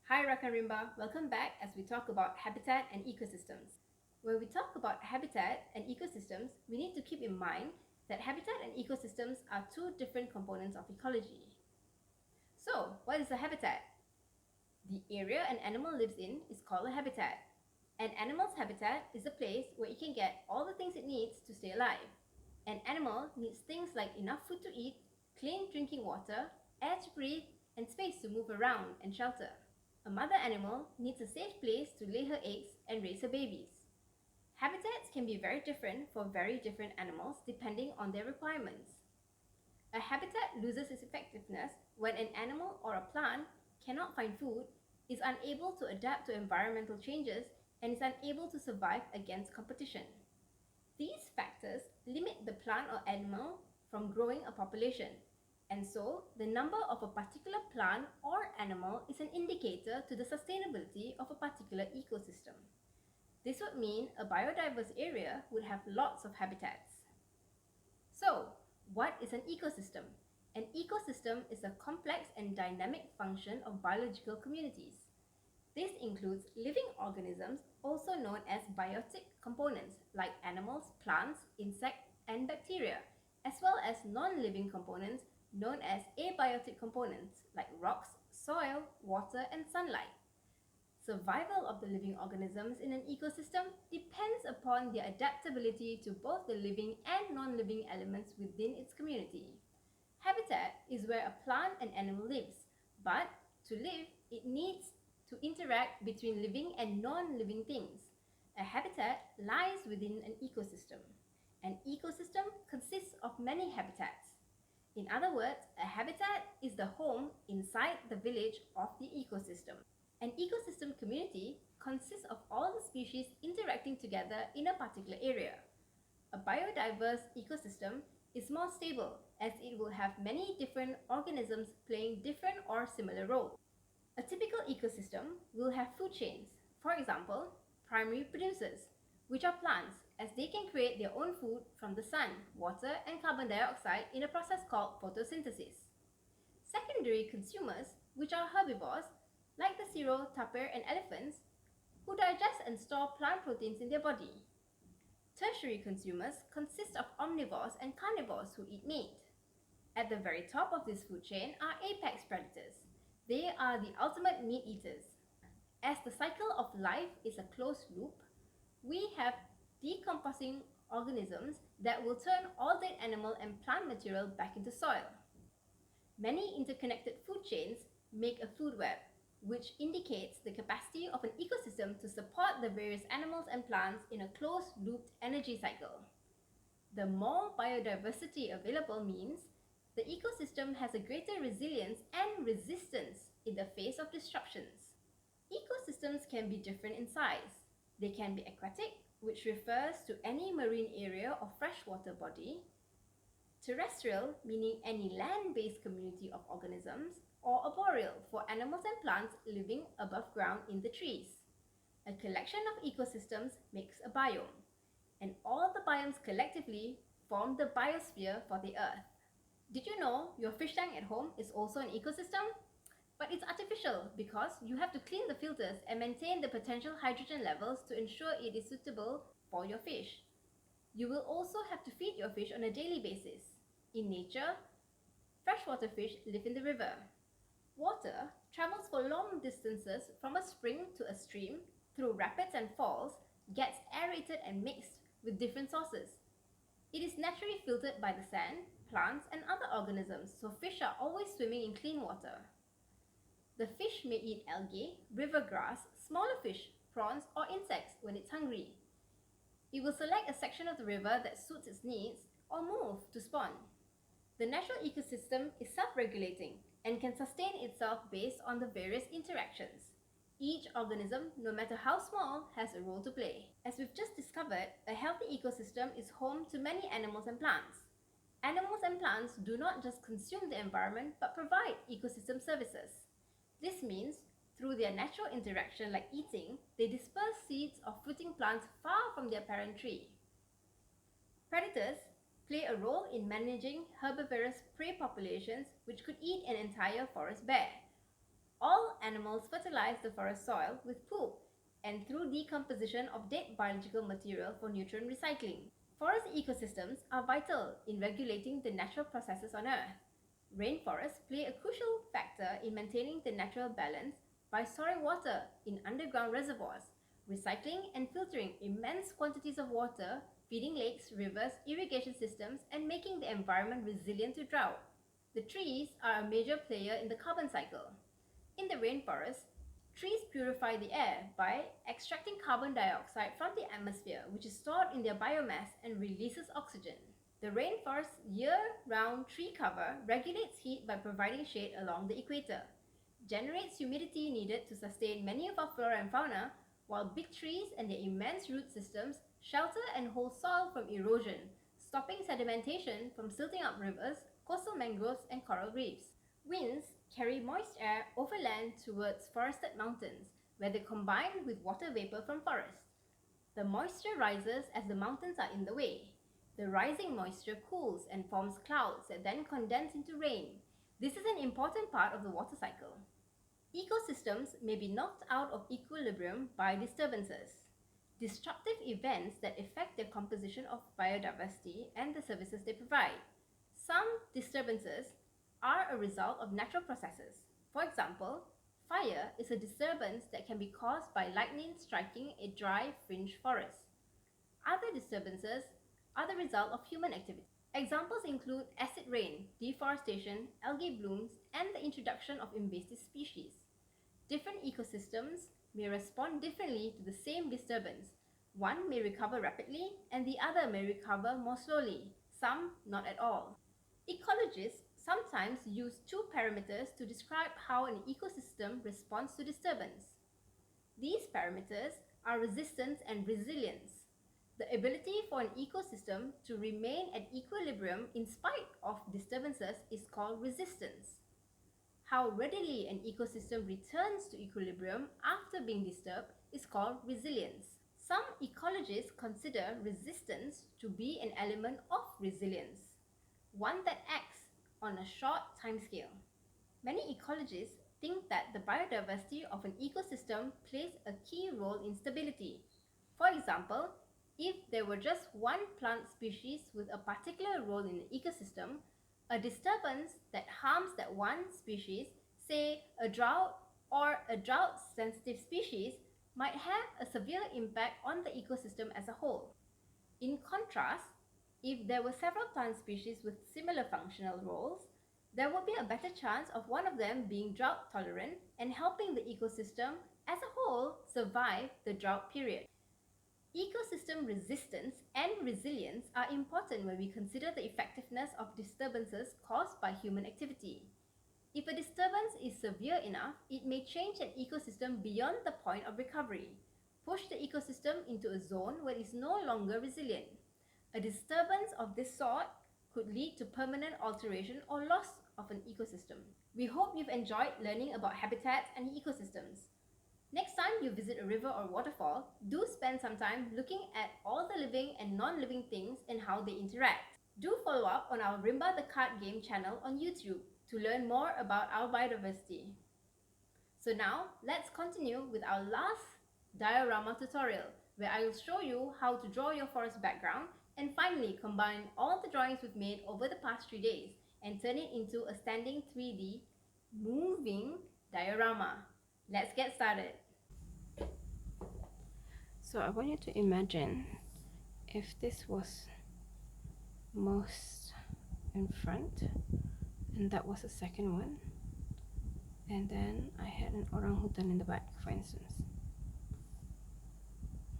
Hi Rakan RIMBA, welcome back as we talk about habitat and ecosystems. When we talk about habitat and ecosystems, we need to keep in mind that habitat and ecosystems are two different components of ecology. So, what is a habitat? The area an animal lives in is called a habitat. An animal's habitat is a place where it can get all the things it needs to stay alive. An animal needs things like enough food to eat, clean drinking water, air to breathe, and space to move around and shelter. A mother animal needs a safe place to lay her eggs and raise her babies. Habitats can be very different for very different animals depending on their requirements. A habitat loses its effectiveness when an animal or a plant cannot find food, is unable to adapt to environmental changes, and is unable to survive against competition. These factors limit the plant or animal from growing a population, and so the number of a particular plant or animal is an indicator to the sustainability of a particular ecosystem. This would mean a biodiverse area would have lots of habitats. So, what is an ecosystem? An ecosystem is a complex and dynamic function of biological communities. This includes living organisms, also known as biotic components, like animals, plants, insects, and bacteria, as well as non-living components known as abiotic components, like rocks, soil, water, and sunlight. Survival of the living organisms in an ecosystem depends upon their adaptability to both the living and non-living elements within its community. Habitat is where a plant and animal lives, but to live, it needs to interact between living and non-living things. A habitat lies within an ecosystem. An ecosystem consists of many habitats. In other words, a habitat is the home inside the village of the ecosystem. An ecosystem community consists of all the species interacting together in a particular area. A biodiverse ecosystem is more stable as it will have many different organisms playing different or similar roles. A typical ecosystem will have food chains, for example, primary producers, which are plants, as they can create their own food from the sun, water, and carbon dioxide in a process called photosynthesis. Secondary consumers, which are herbivores, like the sero, tapir, and elephants, who digest and store plant proteins in their body. Tertiary consumers consist of omnivores and carnivores who eat meat. At the very top of this food chain are apex predators. They are the ultimate meat eaters. As the cycle of life is a closed loop, we have decomposing organisms that will turn all dead animal and plant material back into soil. Many interconnected food chains make a food web, which indicates the capacity of an ecosystem to support the various animals and plants in a closed-looped energy cycle. The more biodiversity available means the ecosystem has a greater resilience and resistance in the face of disruptions. Ecosystems can be different in size. They can be aquatic, which refers to any marine area or freshwater body, terrestrial, meaning any land-based community of organisms, or arboreal for animals and plants living above ground in the trees. A collection of ecosystems makes a biome, and all the biomes collectively form the biosphere for the Earth. Did you know your fish tank at home is also an ecosystem? But it's artificial because you have to clean the filters and maintain the potential hydrogen levels to ensure it is suitable for your fish. You will also have to feed your fish on a daily basis. In nature, freshwater fish live in the river. Water travels for long distances from a spring to a stream through rapids and falls, gets aerated and mixed with different sources. It is naturally filtered by the sand, plants, and other organisms, so fish are always swimming in clean water. The fish may eat algae, river grass, smaller fish, prawns, or insects when it's hungry. It will select a section of the river that suits its needs or move to spawn. The natural ecosystem is self-regulating and can sustain itself based on the various interactions. Each organism, no matter how small, has a role to play. As we've just discovered, a healthy ecosystem is home to many animals and plants. Animals and plants do not just consume the environment but provide ecosystem services. This means, through their natural interaction like eating, they disperse seeds of fruiting plants far from their parent tree. Predators play a role in managing herbivorous prey populations which could eat an entire forest bare. All animals fertilize the forest soil with poop and through decomposition of dead biological material for nutrient recycling. Forest ecosystems are vital in regulating the natural processes on Earth. Rainforests play a crucial factor in maintaining the natural balance by storing water in underground reservoirs, recycling and filtering immense quantities of water, feeding lakes, rivers, irrigation systems, and making the environment resilient to drought. The trees are a major player in the carbon cycle. In the rainforest, trees purify the air by extracting carbon dioxide from the atmosphere, which is stored in their biomass and releases oxygen. The rainforest's year-round tree cover regulates heat by providing shade along the equator, generates humidity needed to sustain many of our flora and fauna, while big trees and their immense root systems shelter and hold soil from erosion, stopping sedimentation from silting up rivers, coastal mangroves, and coral reefs. Winds carry moist air over land towards forested mountains, where they combine with water vapor from forests. The moisture rises as the mountains are in the way. The rising moisture cools and forms clouds that then condense into rain. This is an important part of the water cycle. Ecosystems may be knocked out of equilibrium by disturbances, disruptive events that affect the composition of biodiversity and the services they provide. Some disturbances are a result of natural processes. For example, fire is a disturbance that can be caused by lightning striking a dry fringe forest. Other disturbances are the result of human activity. Examples include acid rain, deforestation, algae blooms, and the introduction of invasive species. Different ecosystems may respond differently to the same disturbance. One may recover rapidly, and the other may recover more slowly, some not at all. Ecologists sometimes use two parameters to describe how an ecosystem responds to disturbance. These parameters are resistance and resilience. The ability for an ecosystem to remain at equilibrium in spite of disturbances is called resistance. How readily an ecosystem returns to equilibrium after being disturbed is called resilience. Some ecologists consider resistance to be an element of resilience, one that acts on a short timescale. Many ecologists think that the biodiversity of an ecosystem plays a key role in stability. For example, if there were just one plant species with a particular role in the ecosystem, a disturbance that harms that one species, say a drought or a drought-sensitive species, might have a severe impact on the ecosystem as a whole. In contrast, if there were several plant species with similar functional roles, there would be a better chance of one of them being drought tolerant and helping the ecosystem as a whole survive the drought period. Ecosystem resistance and resilience are important when we consider the effectiveness of disturbances caused by human activity. If a disturbance is severe enough, it may change an ecosystem beyond the point of recovery, push the ecosystem into a zone where it is no longer resilient. A disturbance of this sort could lead to permanent alteration or loss of an ecosystem. We hope you've enjoyed learning about habitats and ecosystems. Next time you visit a river or waterfall, do spend some time looking at all the living and non-living things and how they interact. Do follow up on our RIMBA The Card Game channel on YouTube to learn more about our biodiversity. So now, let's continue with our last diorama tutorial, where I will show you how to draw your forest background and finally combine all the drawings we've made over the past 3 days and turn it into a standing 3D moving diorama. Let's get started. So I want you to imagine if this was most in front and that was the second one, and then I had an orangutan in the back, for instance.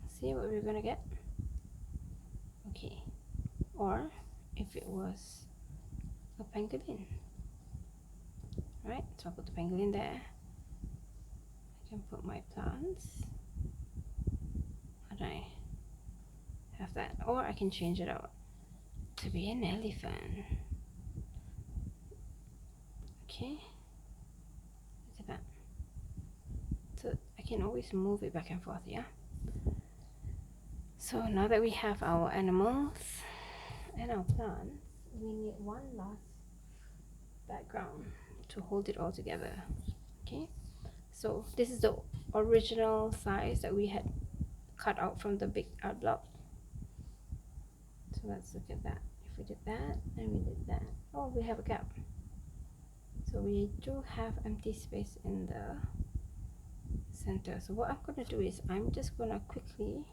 See what we're gonna get? Okay. Or if it was a pangolin. Right, so I'll put the pangolin there. I can put my plants. How do I have that? Or I can change it out to be an elephant. Okay, look at that. So I can always move it back and forth, yeah? So now that we have our animals and our plants, we need one last background to hold it all together. Okay, So this is the original size that we had cut out from the big art block. So let's look at that. If we did that and we did that, oh, we have a gap. So we do have empty space in the center. So what I'm going to do is I'm just going to quickly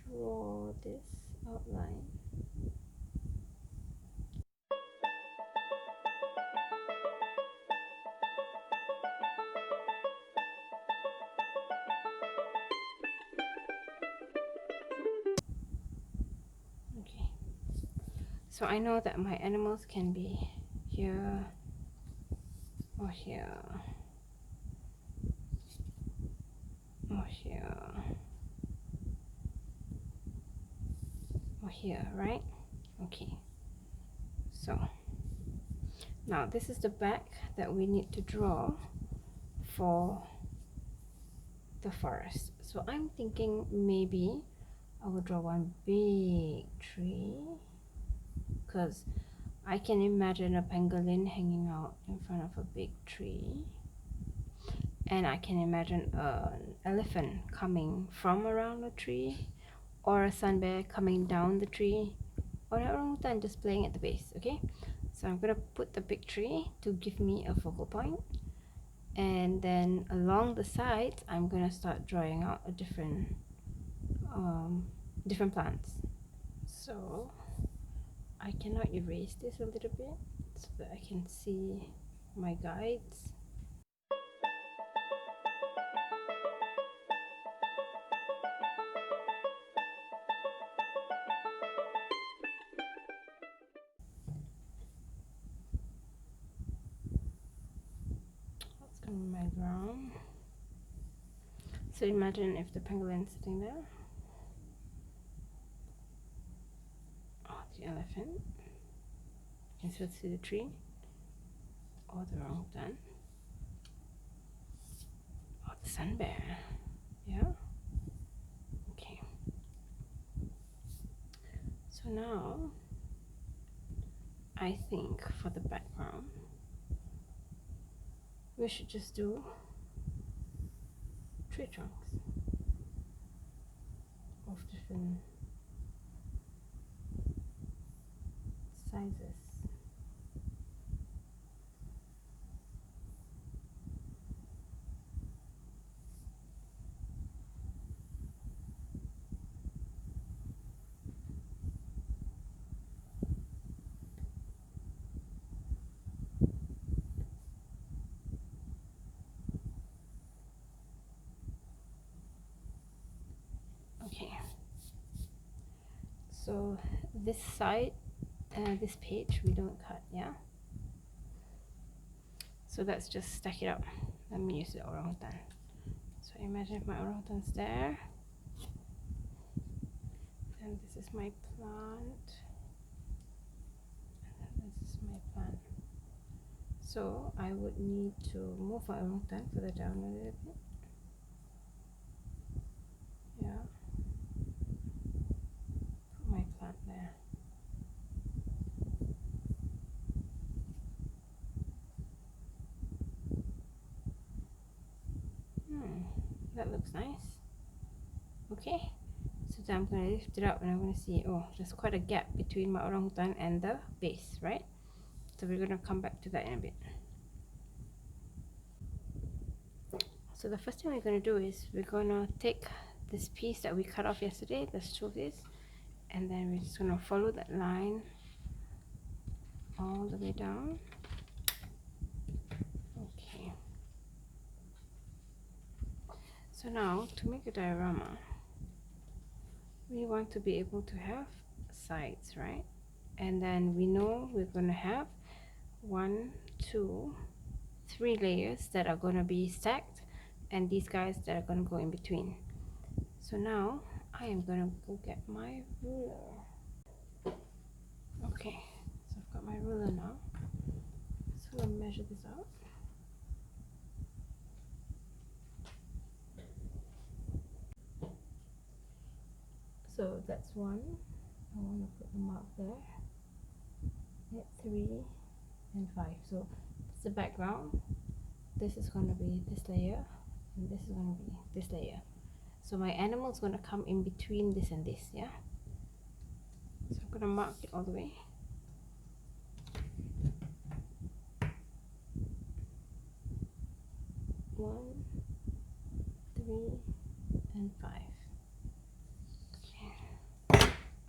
draw this outline. Okay, so I know that my animals can be here or here or here or here, right? Okay, so now this is the back that we need to draw for the forest. So I'm thinking maybe I will draw one big tree, because I can imagine a pangolin hanging out in front of a big tree, and I can imagine an elephant coming from around the tree, or a sun bear coming down the tree, or an orangutan just playing at the base. Okay, so I'm gonna put the big tree to give me a focal point, and then along the sides I'm gonna start drawing out a different plants. So I cannot erase this a little bit so that I can see my guides. That's gonna be my ground. So imagine if the penguin's sitting there. Oh, the elephant. You can still see the tree. Or the orangutan. Or the sun bear. Yeah? Okay. So now, I think for the background, we should just do tree trunks of different sizes. Okay, so this side, this page we don't cut, yeah? So let's just stack it up. Let me use the orangutan. So imagine if my orangutan's there. And this is my plant. And this is my plant. So I would need to move my orangutan further down a little bit. Yeah. Put my plant there. That looks nice. Okay, so then I'm going to lift it up and I'm going to see, oh, there's quite a gap between my orangutan and the base, right? So we're going to come back to that in a bit. So the first thing we're going to do is we're going to take this piece that we cut off yesterday, there's two of these, and then we're just going to follow that line all the way down. Okay. So now, to make a diorama, we want to be able to have sides, right? And then we know we're going to have 1, 2, 3 layers that are going to be stacked, and these guys that are going to go in between. So now I am going to go get my ruler. Okay, so I've got my ruler now. So let me measure this out. So that's 1. I want to put the mark there. At 3 and 5. So it's the background. This is going to be this layer, and this is going to be this layer. So my animal is going to come in between this and this, yeah? So I'm going to mark it all the way. One, 3, and 5. Okay.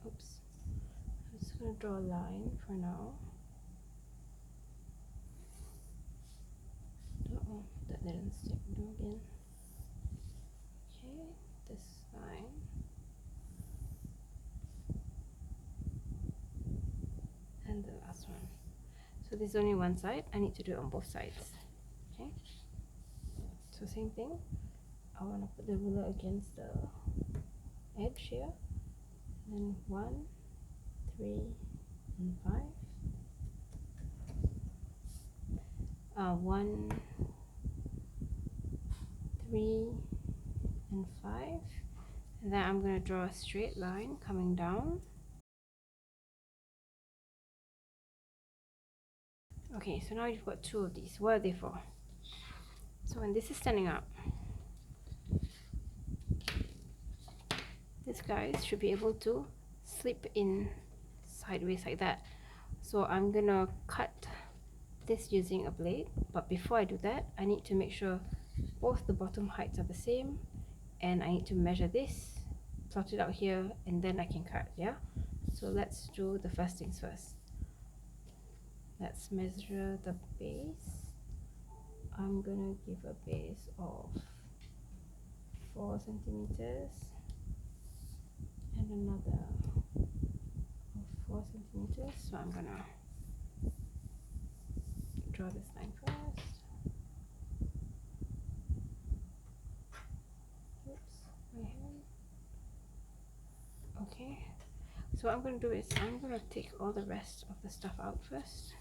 Oops. I'm just going to draw a line for now. Oh, that didn't stick. Do again. Okay, this line. And the last one. So there's only one side. I need to do it on both sides. Okay. So same thing. I want to put the ruler against the edge here. And then 1, 3, and 5. 1, 3, and 5. And then I'm going to draw a straight line coming down. Okay, so now you've got 2 of these. What are they for? So when this is standing up, this guy should be able to slip in sideways like that. So I'm gonna cut this using a blade, but before I do that, I need to make sure both the bottom heights are the same, and I need to measure this, plot it out here, and then I can cut, yeah? So let's do the first things first. Let's measure the base. I'm gonna give a base of 4 centimeters and another of 4 centimeters. So I'm gonna draw this line first. Oops, my hand. Okay, so what I'm gonna do is I'm gonna take all the rest of the stuff out first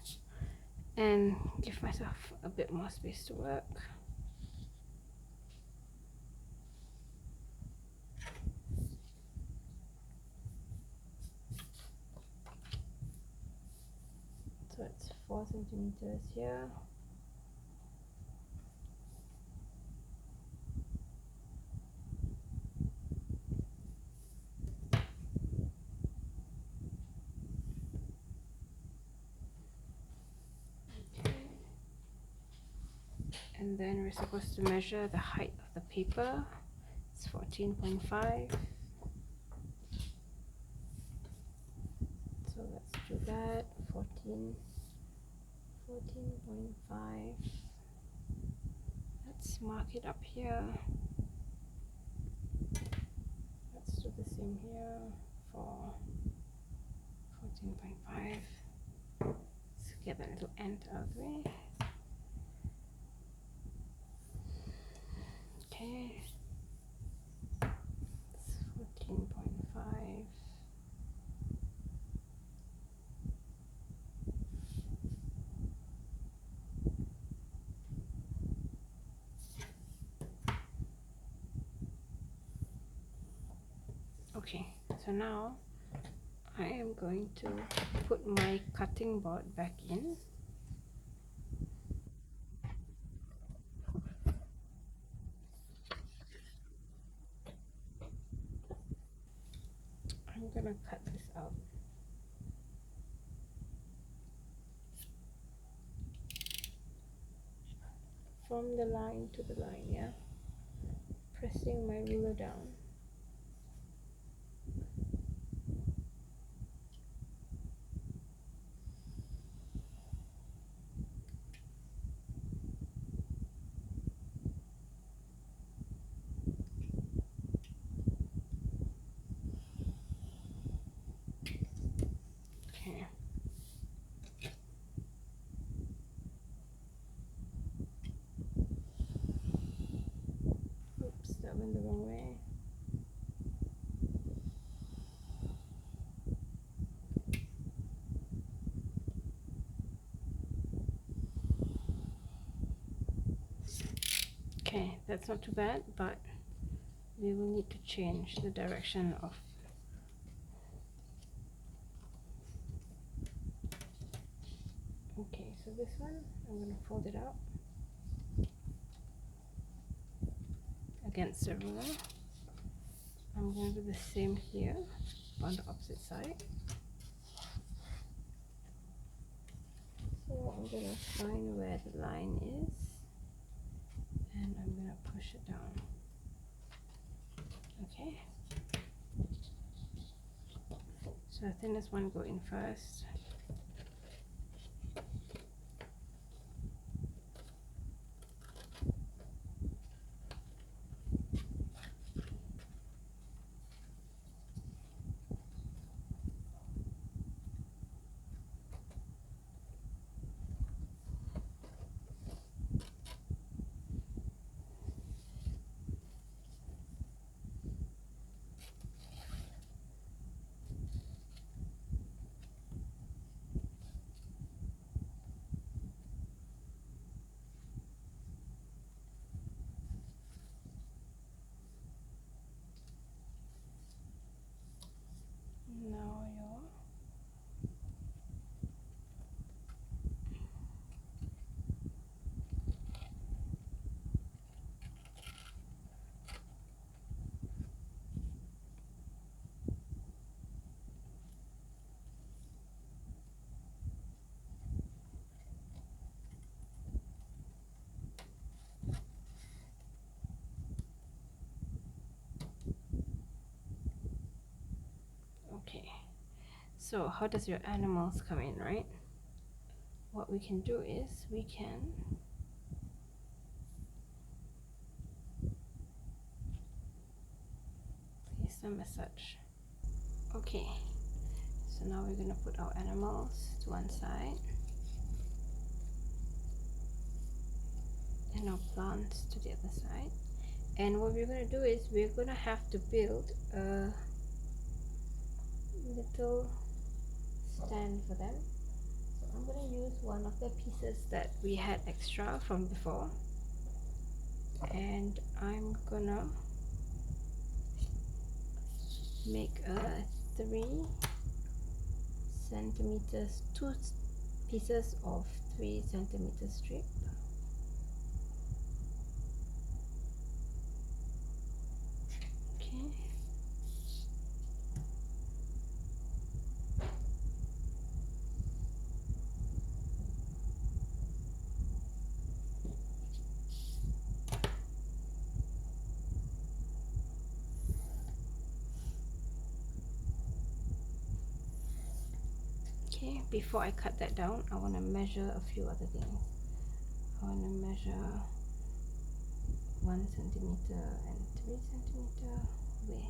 and give myself a bit more space to work. So it's 4 centimeters here. And then we're supposed to measure the height of the paper. It's 14.5. So let's do that. 14.5. Let's mark it up here. Let's do the same here for 14.5. Let's get that little end out of the way. Okay, it's 14.5. Okay, so now I am going to put my cutting board back in. I'm gonna cut this out. From the line to the line, yeah? Pressing my ruler down. Okay. Oops, that went the wrong way. Okay, that's not too bad, but we will need to change the direction of okay, so this one, I'm going to fold it out against the ruler. I'm going to do the same here on the opposite side. So I'm going to find where the line is and I'm going to push it down. Okay. So the thinnest one go in first. Now okay. So how does your animals come in, right? What we can do is we can place them as such. Okay, so now we're going to put our animals to one side and our plants to the other side. And what we're going to do is we're going to have to build a little stand for them. So I'm going to use one of the pieces that we had extra from before, and I'm gonna make a 3 centimeters, 2 pieces of 3 centimeter strip. Okay. Okay, before I cut that down, I want to measure a few other things. I want to measure 1 centimeter and 3 centimeter away.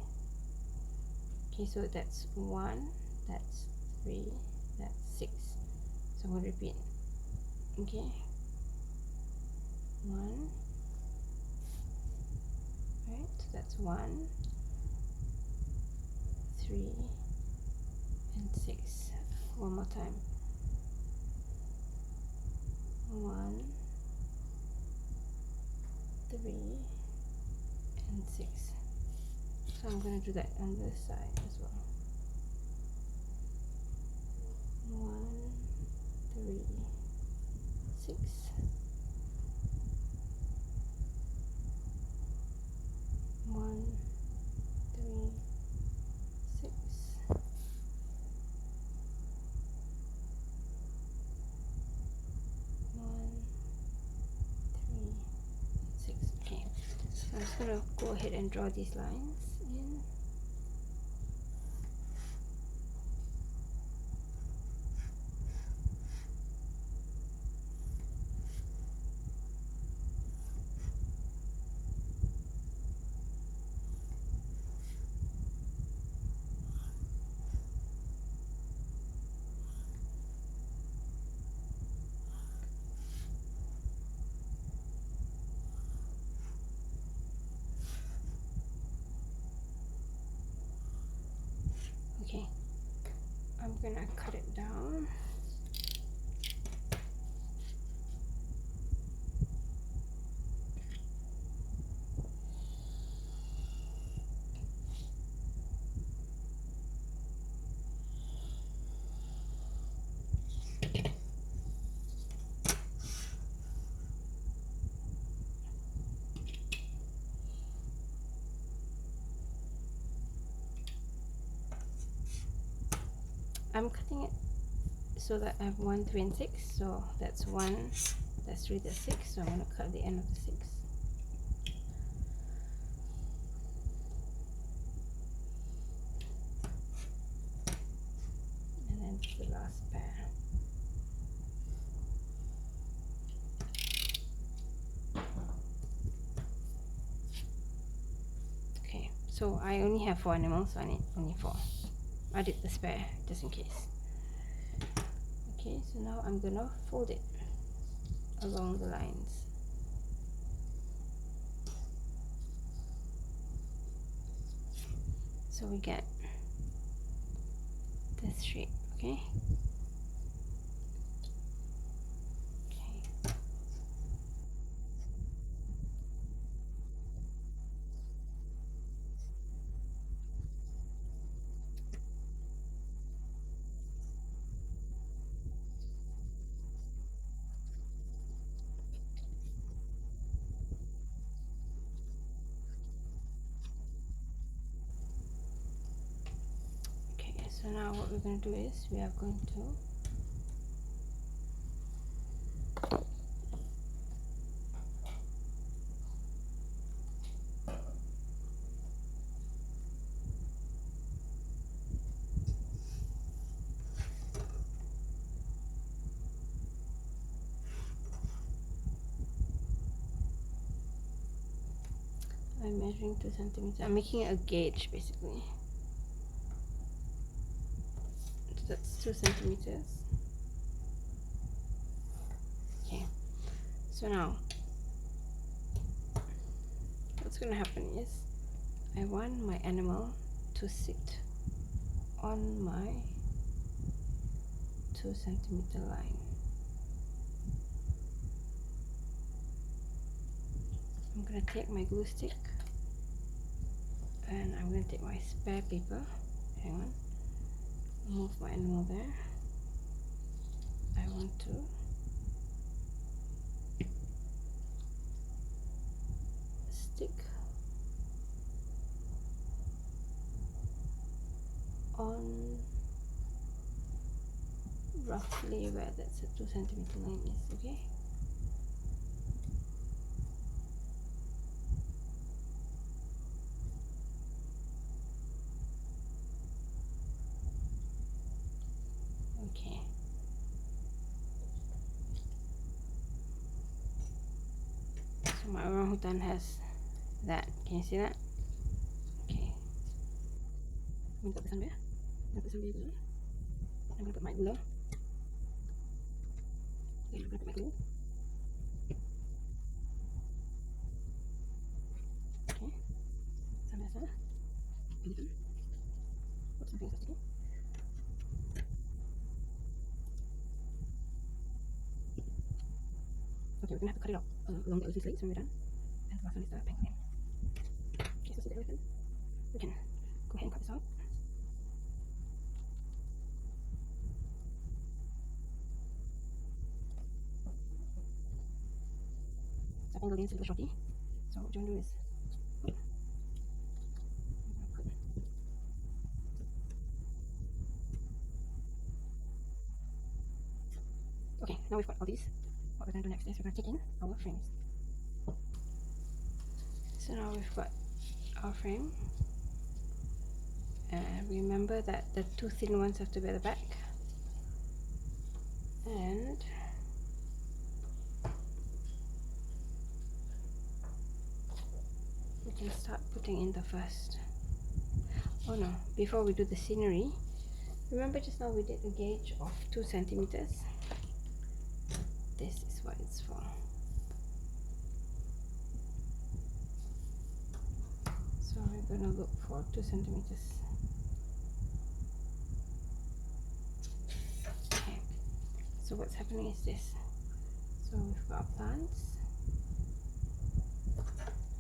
Okay, so that's 1, that's 3, that's 6. So we'll repeat. Okay, 1, right? So that's 1, 3, and 6. One more time. 1, 3, and 6. So I'm going to do that on this side as well. 1, 3, 6. 1, 3, 6. 1, 3, 6. Okay, so I'm just going to go ahead and draw these lines in. Okay, I'm gonna cut it down. I'm cutting it so that I have 1, 3, and 6. So that's 1, that's 3, that's 6. So I'm going to cut the end of the 6. And then the last pair. Okay, so I only have 4 animals, so I need only 4. I did the spare just in case. Okay, so now I'm gonna fold it along the lines. So we get this shape, okay? Okay, so now what we're going to do is we are going to I'm measuring 2 centimeters. I'm making a gauge basically. So that's 2 centimeters. Okay, so now what's going to happen is I want my animal to sit on my 2 centimeter line. I'm going to take my glue stick and I'm going to take my spare paper. Hang on. Move my animal there. I want to stick on roughly where that's a 2 centimeter line is, okay? Okay. So my orangutan has that. Can you see that? Okay. I'm going to put this on there. I'm going to put some glue. I'm going to put my glue. Okay, I'm going to put my glue. Okay. Some of this. Put something else to do. Okay, we're going to have to cut it out along the LC slates when we're done. And the last one is the penguin. Okay, so see the elephant. We can go ahead and cut this out. So I angled in a little shorty. So what you want to do is okay, now we've got all these. What we're going to do next is we're going to take in our frames. So now we've got our frame. Remember that the 2 thin ones have to be at the back. And we can start putting in the first. Oh no, before we do the scenery, remember just now we did a gauge of 2 centimeters. This is what it's for. So we're going to look for 2 centimeters. Okay, so what's happening is this. So we've got plants.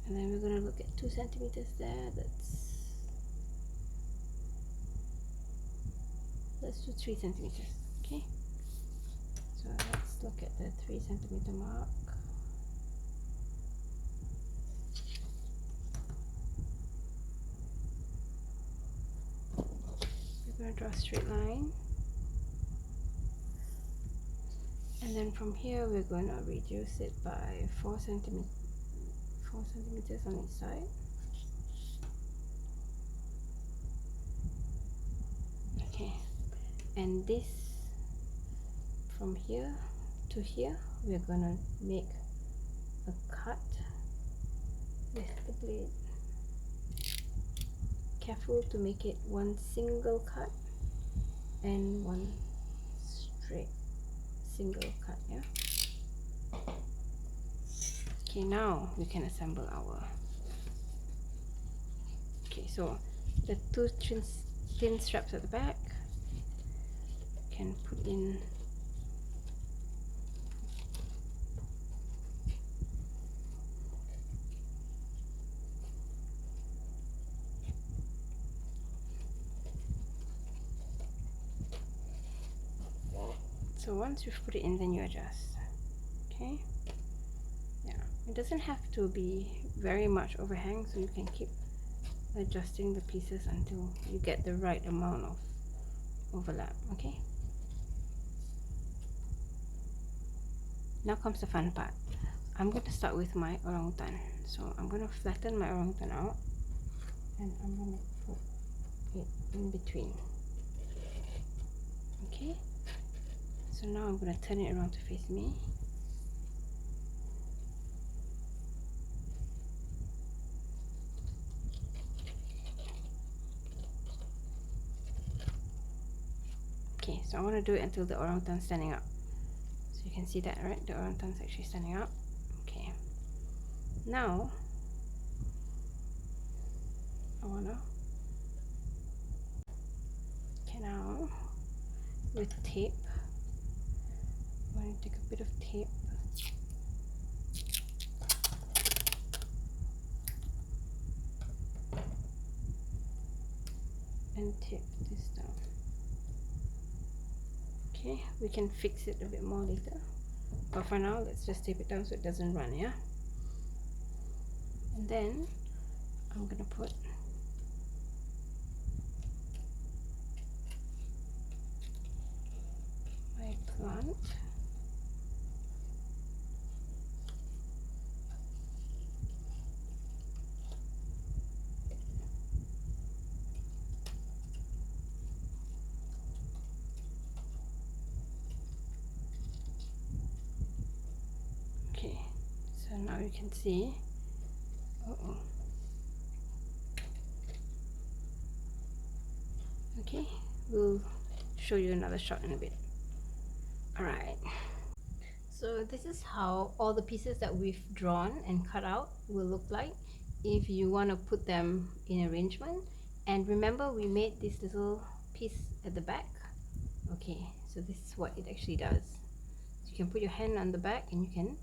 And then we're going to look at 2 centimeters there. Let's do 3 centimeters. Okay. So let's look at the 3 centimeter mark. We're going to draw a straight line. And then from here we're going to reduce it by 4 centimeters on each side. Okay, and this from here to here we're going to make a cut with the blade. Careful to make it one single cut and one straight single cut, yeah. Okay, now we can assemble our. Okay, so the two thin straps at the back can put in. So once you've put it in, then you adjust. Okay, yeah, it doesn't have to be very much overhang, so you can keep adjusting the pieces until you get the right amount of overlap. Okay, now comes the fun part. I'm going to start with my orangutan. So I'm going to flatten my orangutan out and I'm going to put it in between. Okay, so now I'm going to turn it around to face me. Okay, so I want to do it until the orangutan's standing up. So you can see that, right? The orangutan's actually standing up. Okay, now now with tape, I'm going to take a bit of tape and tape this down. Okay, we can fix it a bit more later, but for now let's just tape it down so it doesn't run, yeah? And then I'm gonna put my plant. Okay, so now you can see. Okay, we'll show you another shot in a bit. Alright, so this is how all the pieces that we've drawn and cut out will look like if you want to put them in arrangement. And remember, we made this little piece at the back. Okay, so this is what it actually does. So you can put your hand on the back and you can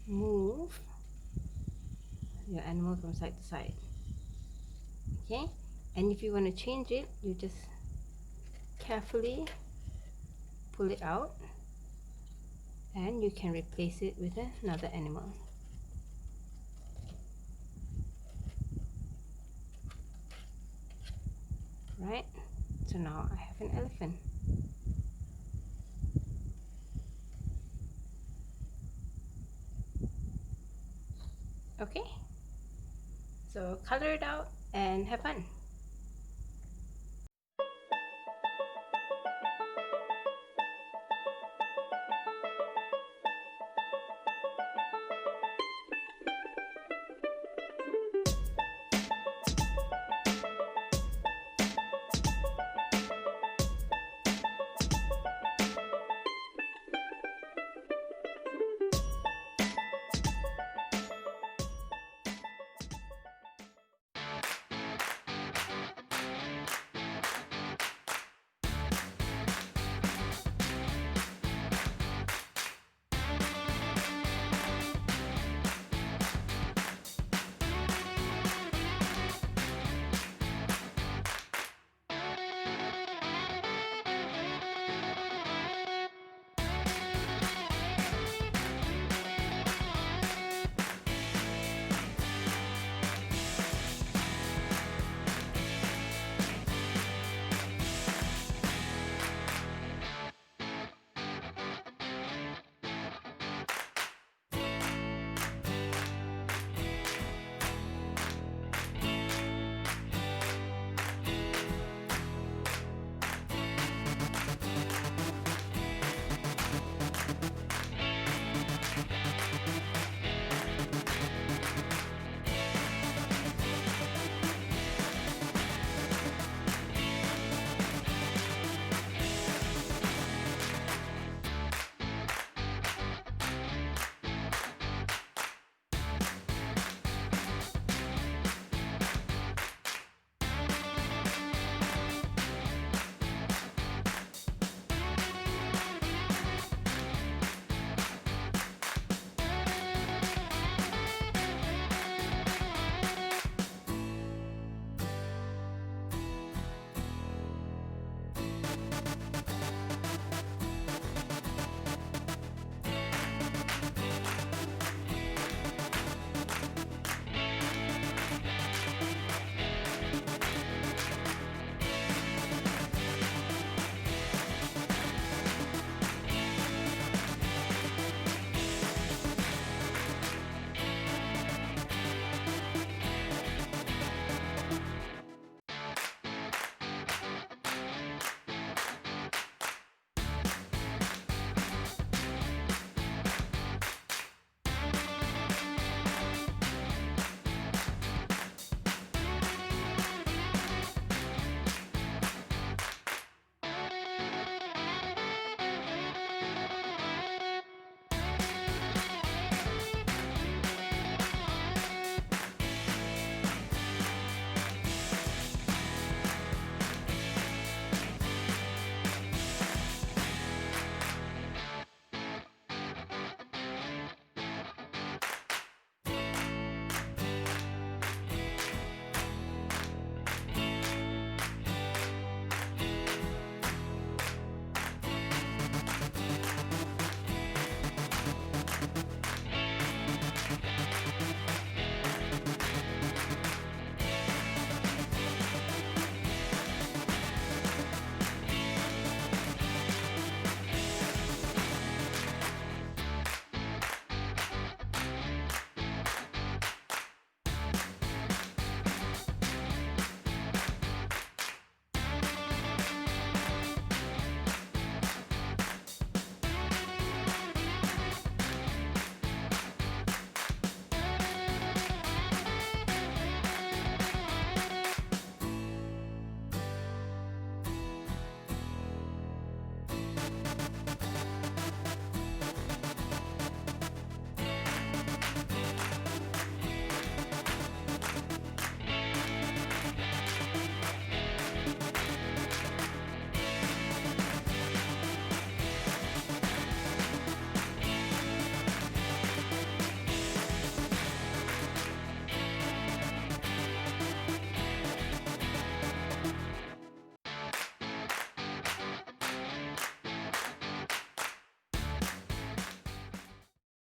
move your animal from side to side. Okay, and if you want to change it, you just carefully pull it out and you can replace it with another animal. Right, so now I have an elephant. Okay, so color it out and have fun.